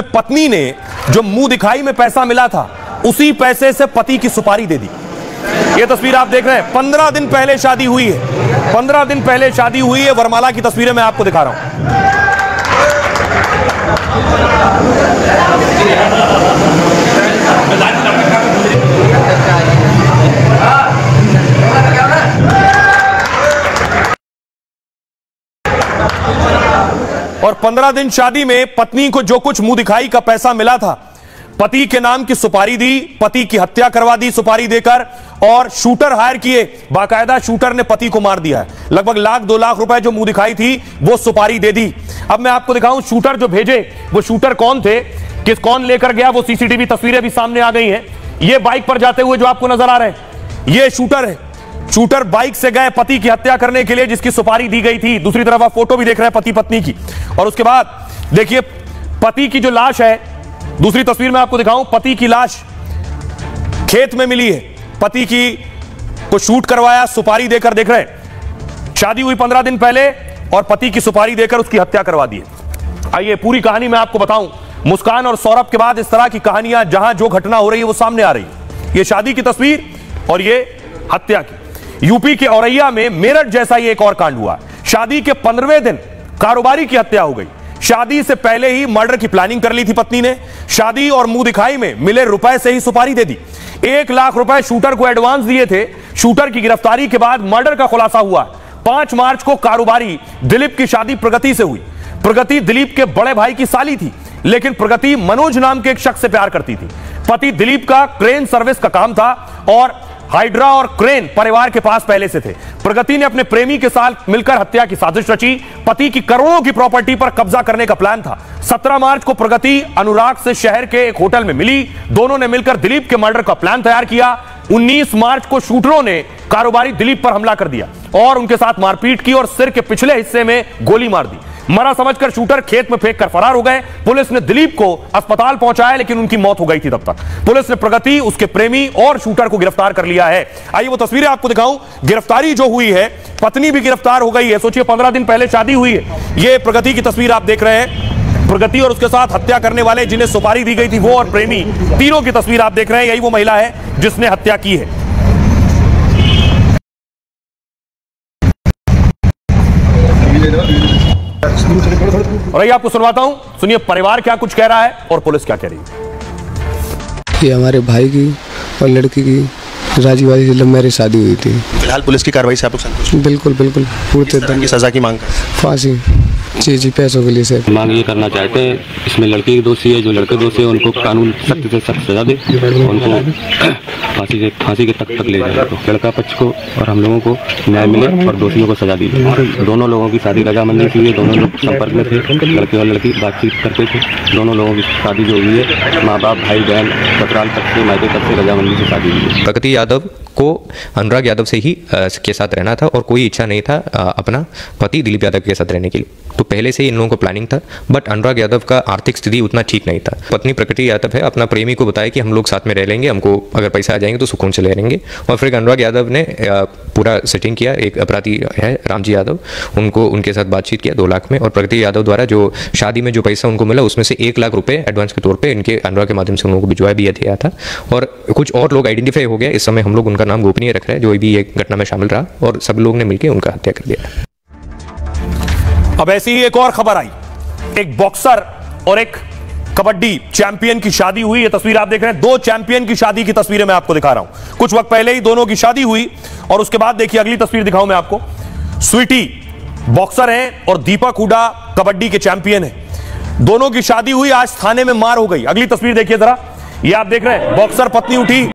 पत्नी ने जो मुंह दिखाई में पैसा मिला था उसी पैसे से पति की सुपारी दे दी। ये तस्वीर आप देख रहे हैं, 15 दिन पहले शादी हुई है, 15 दिन पहले शादी हुई है। वरमाला की तस्वीरें मैं आपको दिखा रहा हूं। और 15 दिन शादी में पत्नी को जो कुछ मुंह दिखाई का पैसा मिला था, पति के नाम की सुपारी दी, पति की हत्या करवा दी सुपारी देकर, और शूटर हायर किए, बाकायदा शूटर ने पति को मार दिया है। लगभग लाख 2 लाख रुपए जो मुंह दिखाई थी वो सुपारी दे दी। अब मैं आपको दिखाऊं शूटर जो भेजे वो शूटर कौन थे, कौन लेकर गया, वो सीसीटीवी तस्वीरें भी सामने आ गई हैं। ये बाइक पर जाते हुए जो आपको नजर आ रहे हैं ये शूटर है। शूटर बाइक से गए पति की हत्या करने के लिए जिसकी सुपारी दी गई थी। दूसरी तरफ आप फोटो भी देख रहे हैं पति पत्नी की। और उसके बाद देखिए पति की जो लाश है, दूसरी तस्वीर में आपको दिखाऊं, पति की लाश खेत में मिली है। पति की को शूट करवाया सुपारी देकर, देख रहे हैं शादी हुई 15 दिन पहले और पति की सुपारी देकर उसकी हत्या करवा दी है। आइए पूरी कहानी मैं आपको बताऊं। मुस्कान और सौरभ के बाद इस तरह की कहानियां जहां जो घटना हो रही है वो सामने आ रही है। ये शादी की तस्वीर और ये हत्या की। यूपी के औरैया में मेरठ जैसा ही एक और कांड हुआ। शादी के 15वें दिन कारोबारी की हत्या हो गई। शादी से पहले ही मर्डर की प्लानिंग कर ली थी पत्नी ने। शादी और मुंह दिखाई में मिले रुपए से ही सुपारी दे दी। 1 लाख रुपए शूटर को एडवांस दिए थे। शूटर की गिरफ्तारी के बाद मर्डर का खुलासा हुआ। 5 मार्च को कारोबारी दिलीप की शादी प्रगति से हुई। प्रगति दिलीप के बड़े भाई की साली थी, लेकिन प्रगति मनोज नाम के एक शख्स से प्यार करती थी। पति दिलीप का क्रेन सर्विस का काम था और हाइड्रा और क्रेन परिवार के पास पहले से थे। प्रगति ने अपने प्रेमी के साथ मिलकर हत्या की साजिश रची। पति की करोड़ों की प्रॉपर्टी पर कब्जा करने का प्लान था। 17 मार्च को प्रगति अनुराग से शहर के एक होटल में मिली। दोनों ने मिलकर दिलीप के मर्डर का प्लान तैयार किया। 19 मार्च को शूटरों ने कारोबारी दिलीप पर हमला कर दिया और उनके साथ मारपीट की और सिर के पिछले हिस्से में गोली मार दी। मरा समझकर शूटर खेत में फेंककर फरार हो गए। पुलिस ने दिलीप को अस्पताल पहुंचाया, लेकिन उनकी मौत हो गई थी तब तक। पुलिस ने प्रगति, उसके प्रेमी और शूटर को गिरफ्तार कर लिया है। आइए वो तस्वीरें आपको दिखाऊं। गिरफ्तारी जो हुई है, पत्नी भी गिरफ्तार हो गई है। सोचिए 15 दिन पहले शादी हुई है। ये प्रगति की तस्वीर आप देख रहे हैं। प्रगति और उसके साथ हत्या करने वाले जिन्हें सुपारी दी गई थी वो और प्रेमी, तीनों की तस्वीर आप देख रहे हैं। यही वो महिला है जिसने हत्या की है। और ये आपको सुनवाता हूं, सुनिए परिवार क्या कुछ कह रहा है और पुलिस क्या कह रही है। ये हमारे भाई की और लड़की की राजीव वाली लव मैरिज शादी हुई थी। फिलहाल पुलिस की कार्रवाई से आप लोग संतुष्ट? बिल्कुल बिल्कुल, पूरे तरह की सजा की मांग कर? फांसी। जी पैसों के लिए से मांग ये करना चाहते हैं, इसमें लड़की की दोषी है, जो लड़के दोषी है उनको कानून सख्त से सख्त सजा दे, उनको फांसी के तक ले जाए। तो लड़का पक्ष को और हम लोगों को न्याय मिले और दोषियों को सजा दी जाए। दोनों लोगों की शादी रजामंदी की है। दोनों लोग संपर्क में थे, लड़के और लड़की बातचीत करते थे। दोनों लोगों की शादी जो हुई है, माँ बाप भाई बहन ससुराल तक से मायके तक से रजामंदी से शादी हुई है। प्रगति यादव को अनुराग यादव से ही के साथ रहना था और कोई इच्छा नहीं था अपना पति दिलीप यादव के साथ रहने की। तो पहले से ही इन लोगों को प्लानिंग था, बट अनुराग यादव का आर्थिक स्थिति उतना ठीक नहीं था। पत्नी प्रगति यादव है, अपना प्रेमी को बताया कि हम लोग साथ में रह लेंगे, हमको अगर पैसा आ जाएंगे तो सुकून से रह लेंगे। और फिर अनुराग यादव ने पूरा सेटिंग किया। एक अपराधी है रामजी यादव, उनको उनके साथ बातचीत किया 2 लाख में, और प्रगति यादव द्वारा जो शादी में जो पैसा उनको मिला उसमें से 1 लाख रुपए एडवांस के तौर पर इनके अनुराग के माध्यम से उन लोगों को भिजवाया भी दिया था। और कुछ और लोग आइडेंटिफाई हो गया। इस समय हम लोग उनका नाम गोपनीय रख रहे हैं, जो भी एक घटना में शामिल रहा, और सब लोग ने मिलकर उनका हत्या कर दिया। अब ऐसी ही एक और खबर आई। एक बॉक्सर और एक कबड्डी चैंपियन की शादी हुई। ये तस्वीर आप देख रहे हैं। 2 चैंपियन की शादी की तस्वीरें मैं आपको दिखा रहा हूं। कुछ वक्त पहले ही दोनों की शादी हुई और उसके बाद देखिए अगली तस्वीर दिखाऊं मैं आपको। स्वीटी बॉक्सर हैं और दीपक हुडा कबड्डी के चैंपियन हैं। दोनों की शादी हुई, आज थाने में मार हो गई। अगली तस्वीर देखिए जरा। ये आप देख रहे हैं, बॉक्सर पत्नी उठी।